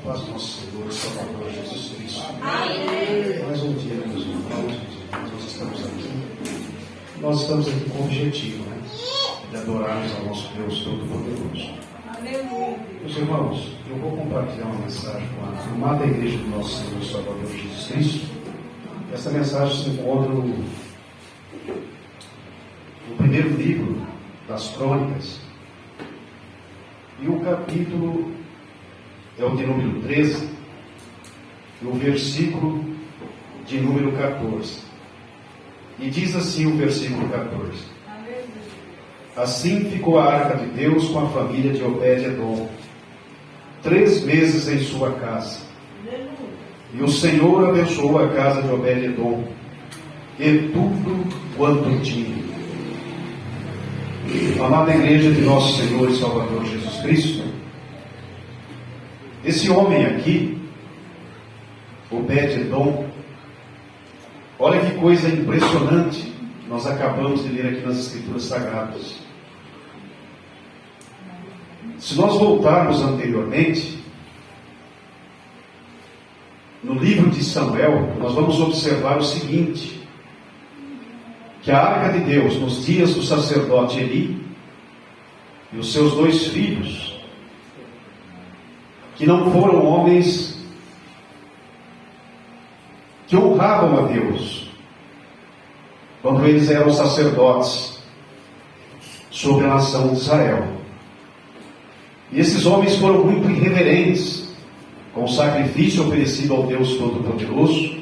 paz do nosso Senhor e Salvador Jesus Cristo. Amém. Mais um dia, meus irmãos, nós estamos aqui com o objetivo, de adorarmos ao nosso Deus Todo-Poderoso. Aleluia. Meus irmãos, eu vou compartilhar uma mensagem com a amada igreja do nosso Senhor e Salvador Jesus Cristo. Essa mensagem se encontra no primeiro livro das Crônicas, e o capítulo é o de número 13, e o versículo de número 14. E diz assim o versículo 14: Assim ficou a arca de Deus com a família de Obed-Edom 3 meses em sua casa. E o Senhor abençoou a casa de Obed-Edom e tudo quanto tinha. Amada igreja de nosso Senhor e Salvador Jesus Cristo, esse homem aqui, Obed-Edom, olha que coisa impressionante nós acabamos de ler aqui nas Escrituras Sagradas. Se nós voltarmos anteriormente, no livro de Samuel, nós vamos observar o seguinte: que a arca de Deus, nos dias do sacerdote Eli e os seus 2 filhos, que não foram homens que honravam a Deus, quando eles eram sacerdotes sobre a nação de Israel. E esses homens foram muito irreverentes com o sacrifício oferecido ao Deus Todo-Poderoso.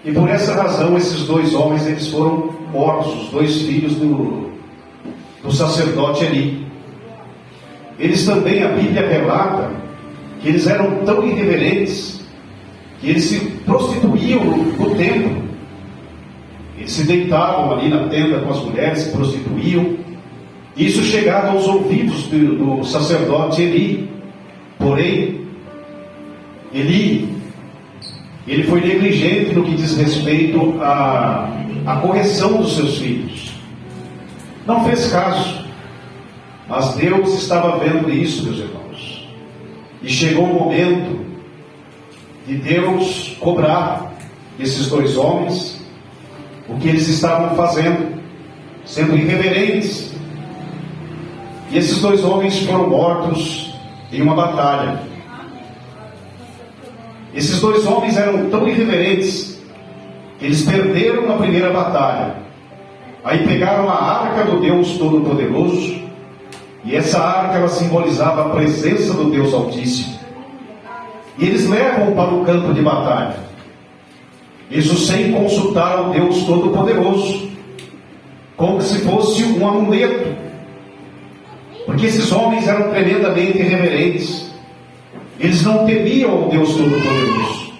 E por essa razão, esses 2 homens, eles foram mortos, os 2 filhos do sacerdote Eli. Eles também, a Bíblia relata que eles eram tão irreverentes que eles se prostituíam no templo. Eles se deitavam ali na tenda com as mulheres, se prostituíam. Isso chegava aos ouvidos do sacerdote Eli. Porém, ele foi negligente no que diz respeito à correção dos seus filhos. Não fez caso. Mas Deus estava vendo isso, meus irmãos. E chegou o momento de Deus cobrar esses 2 homens o que eles estavam fazendo, sendo irreverentes. E esses 2 homens foram mortos em uma batalha. Esses 2 homens eram tão irreverentes que eles perderam na primeira batalha. Aí pegaram a arca do Deus Todo-Poderoso, e essa arca ela simbolizava a presença do Deus Altíssimo. E eles levam para o campo de batalha, isso sem consultar ao Deus Todo-Poderoso, como se fosse um amuleto, porque esses homens eram tremendamente irreverentes. Eles não temiam ao Deus Todo-Poderoso,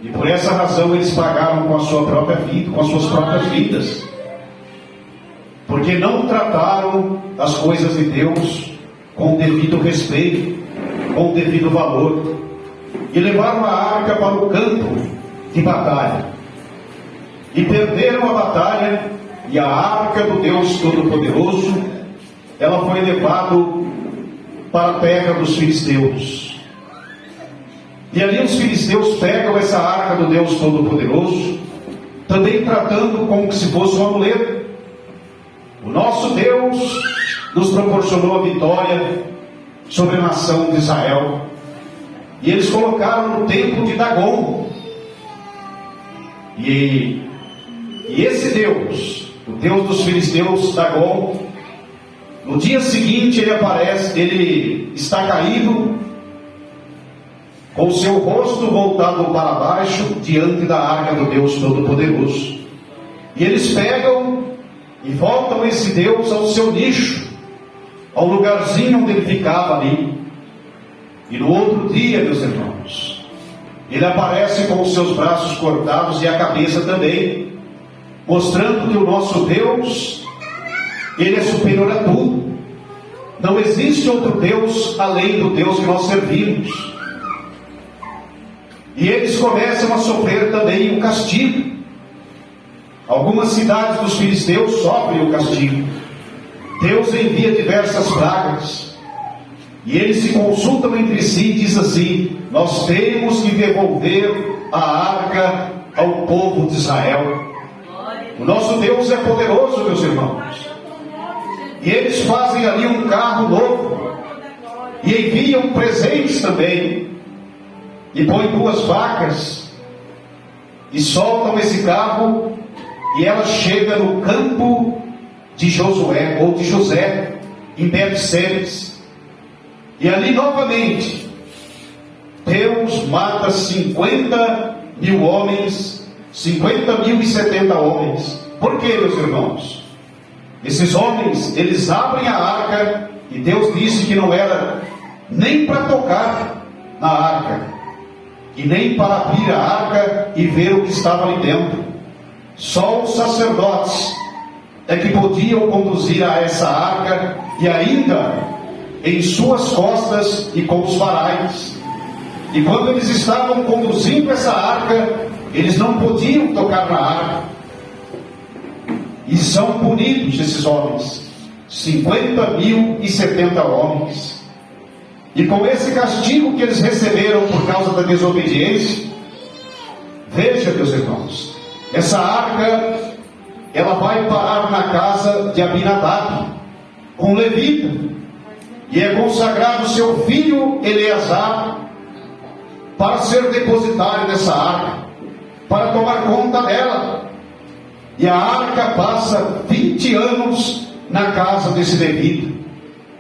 e por essa razão eles pagaram com a sua própria vida, com as suas próprias vidas, porque não trataram as coisas de Deus com o devido respeito, com o devido valor, e levaram a arca para o campo de batalha, e perderam a batalha, e a arca do Deus Todo-Poderoso, ela foi levada para a terra dos filisteus. E ali os filisteus pegam essa arca do Deus Todo-Poderoso, também tratando como se fosse um amuleto. O nosso Deus nos proporcionou a vitória sobre a nação de Israel. E eles colocaram no templo de Dagon. E esse Deus, o Deus dos filisteus, Dagon, no dia seguinte ele aparece, ele está caído, com o seu rosto voltado para baixo, diante da arca do Deus Todo-Poderoso. E eles pegam e voltam esse Deus ao seu nicho, ao lugarzinho onde ele ficava ali. E no outro dia, meus irmãos, ele aparece com os seus braços cortados e a cabeça também, mostrando que o nosso Deus, ele é superior a tudo. Não existe outro Deus além do Deus que nós servimos. E eles começam a sofrer também o castigo. Algumas cidades dos filisteus sofrem o castigo. Deus envia diversas pragas. E eles se consultam entre si e dizem assim: nós temos que devolver a arca ao povo de Israel. O nosso Deus é poderoso, meus irmãos. E eles fazem ali um carro novo e enviam presentes também, e põem 2 vacas e soltam esse carro, e ela chega no campo de Josué, ou de José, em Bet-Semes. E ali novamente Deus mata 50.000 homens, 50.070 homens. Por quê, meus irmãos? Esses homens, eles abrem a arca, e Deus disse que não era nem para tocar na arca, e nem para abrir a arca e ver o que estava ali dentro. Só os sacerdotes é que podiam conduzir a essa arca, e ainda em suas costas e com os varais. E quando eles estavam conduzindo essa arca, eles não podiam tocar na arca. E são punidos esses homens, 50.070 homens. E com esse castigo que eles receberam por causa da desobediência, veja, meus irmãos, essa arca, ela vai parar na casa de Abinadab, um levita, e é consagrado seu filho Eleazar para ser depositário dessa arca, para tomar conta dela. E a arca passa 20 anos na casa desse levita,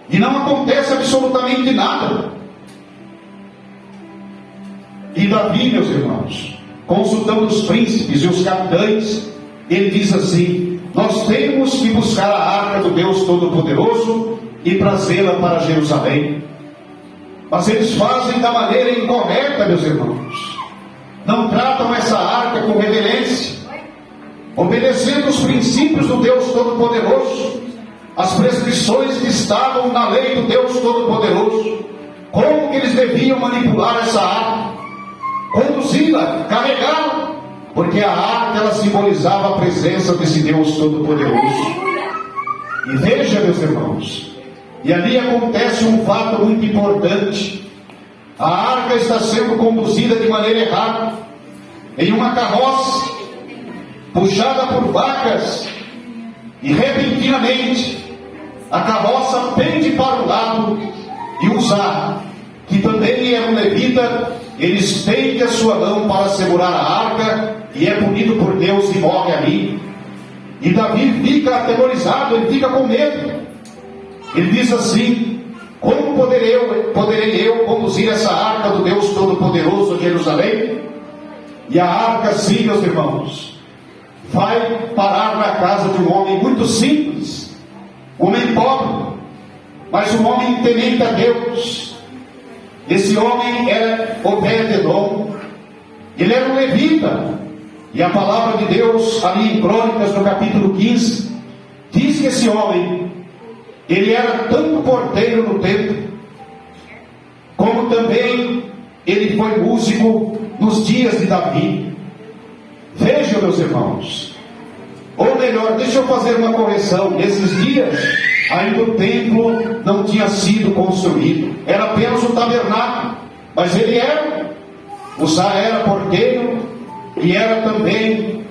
e não acontece absolutamente nada. E Davi, meus irmãos, consultando os príncipes e os capitães, ele diz assim: nós temos que buscar a arca do Deus Todo-Poderoso e trazê-la para Jerusalém. Mas eles fazem da maneira incorreta, meus irmãos. Não tratam essa arca com reverência, obedecendo os princípios do Deus Todo-Poderoso, as prescrições que estavam na lei do Deus Todo-Poderoso. Como que eles deviam manipular essa arca, conduzi-la, carregá-la, porque a arca, ela simbolizava a presença desse Deus Todo-Poderoso. E veja, meus irmãos, e ali acontece um fato muito importante. A arca está sendo conduzida de maneira errada, em uma carroça, puxada por vacas, e repentinamente a carroça pende para o lado, e Uzá, que também é um levita, ele estende a sua mão para segurar a arca, e é punido por Deus e morre ali. E Davi fica atemorizado, ele fica com medo. Ele diz assim: como poderei eu conduzir essa arca do Deus Todo-Poderoso a Jerusalém? E a arca, sim, meus irmãos, vai parar na casa de um homem muito simples, um homem pobre, mas um homem temente a Deus. Esse homem era Obed-Edom, ele era um levita, e a palavra de Deus, ali em Crônicas, no capítulo 15, diz que esse homem, ele era tanto porteiro no templo, como também ele foi músico nos dias de Davi. Vejam, meus irmãos, ou melhor, deixa eu fazer uma correção. Nesses dias, ainda o templo não tinha sido construído, era apenas um tabernáculo, mas ele era, Uzá era porteiro, e era também,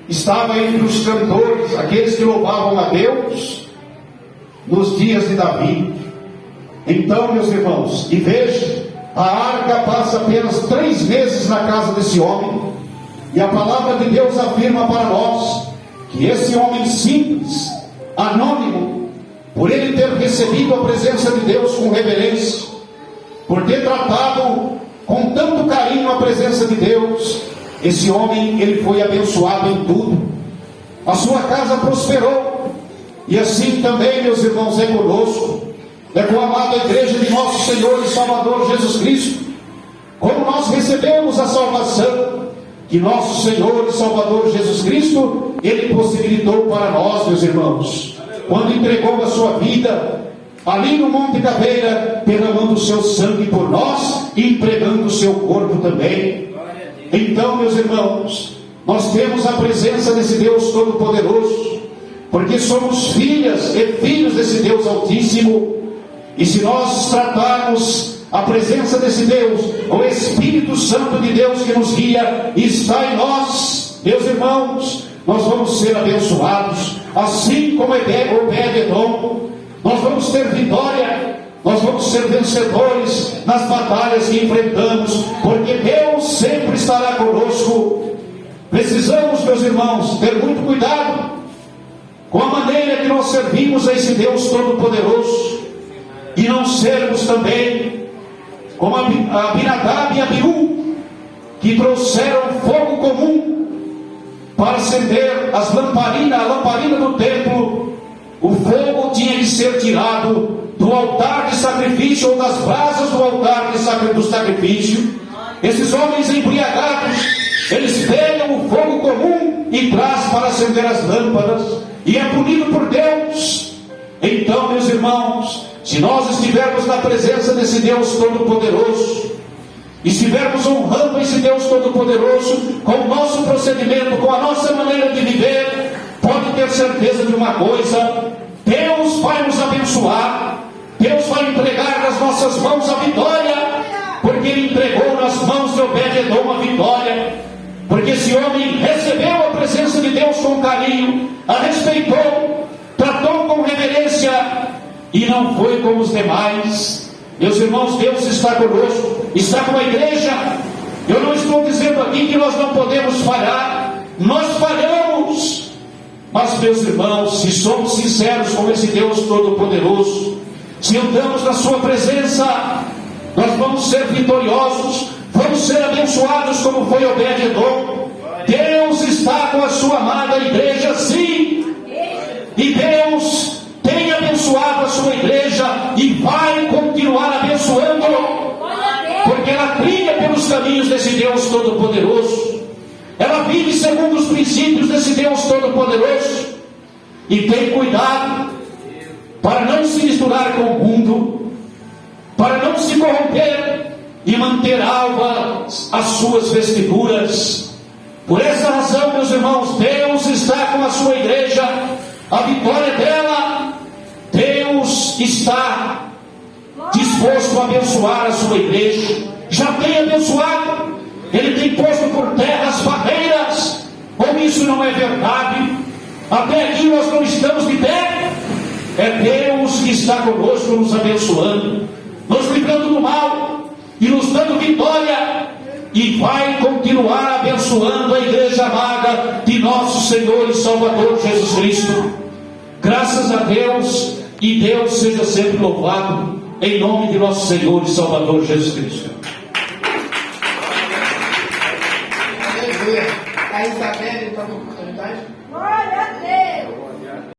estava entre os cantores, aqueles que louvavam a Deus nos dias de Davi. Então, meus irmãos, e veja, a arca passa apenas 3 meses na casa desse homem, e a palavra de Deus afirma para nós que esse homem simples, anônimo, por ele ter recebido a presença de Deus com reverência, por ter tratado com tanto carinho a presença de Deus, esse homem, ele foi abençoado em tudo. A sua casa prosperou. E assim também, meus irmãos, é conosco, é com a amada igreja de nosso Senhor e Salvador Jesus Cristo. Como nós recebemos a salvação que nosso Senhor e Salvador Jesus Cristo, ele possibilitou para nós, meus irmãos, quando entregou a sua vida ali no Monte Caveira, derramando o seu sangue por nós e entregando o seu corpo também. Então, meus irmãos, nós temos a presença desse Deus Todo-Poderoso, porque somos filhas e filhos desse Deus Altíssimo, E se nós tratarmos a presença desse Deus, o Espírito Santo de Deus que nos guia está em nós, meus irmãos, nós vamos ser abençoados, assim como Obed-Edom. Nós vamos ter vitória, nós vamos ser vencedores nas batalhas que enfrentamos, porque Deus sempre estará conosco. Precisamos, meus irmãos, ter muito cuidado com a maneira que nós servimos a esse Deus Todo-Poderoso, e não sermos também como Abinadab e Abiú, que trouxeram fogo comum para acender a lamparina do templo. O fogo tinha que ser tirado do altar de sacrifício, ou das brasas do altar do sacrifício. Esses homens embriagados, eles pegam o fogo comum e trazem para acender as lâmpadas, e é punido por Deus. Então, meus irmãos, se nós estivermos na presença desse Deus Todo-Poderoso, estivermos honrando esse Deus Todo-Poderoso com o nosso procedimento, com a nossa maneira de viver, pode ter certeza de uma coisa: Deus vai nos abençoar, Deus vai entregar nas nossas mãos a vitória, porque Ele entregou nas mãos de Obed-Edom a vitória, porque esse homem recebeu a presença de Deus com carinho, a respeitou, tratou com reverência, e não foi como os demais. Meus irmãos, Deus está conosco, está com a igreja. Eu não estou dizendo aqui que nós não podemos falhar, nós falhamos, mas, meus irmãos, se somos sinceros com esse Deus Todo-Poderoso, se andamos na sua presença, nós vamos ser vitoriosos, vamos ser abençoados como foi Obed-Edom. Deus está com a sua amada igreja, sim, e Deus tem abençoado a sua igreja e vai continuar abençoando, porque ela trilha pelos caminhos desse Deus Todo-Poderoso, ela vive segundo os princípios desse Deus Todo-Poderoso, e tem cuidado para não se misturar com o mundo, para não se corromper e manter alvas as suas vestiduras. Por essa razão, meus irmãos, Deus está com a sua igreja, a vitória dela, Deus está disposto a abençoar a sua igreja, já tem abençoado, Ele tem posto por terra as barreiras. Ou isso não é verdade? Até aqui nós não estamos de pé. É Deus que está conosco, nos abençoando, nos livrando do mal e nos dando vitória, e vai continuar abençoando a igreja amada de nosso Senhor e Salvador Jesus Cristo. Graças a Deus, e Deus seja sempre louvado, em nome de nosso Senhor e Salvador Jesus Cristo. A Isabelle está com oportunidade? Glória a Deus!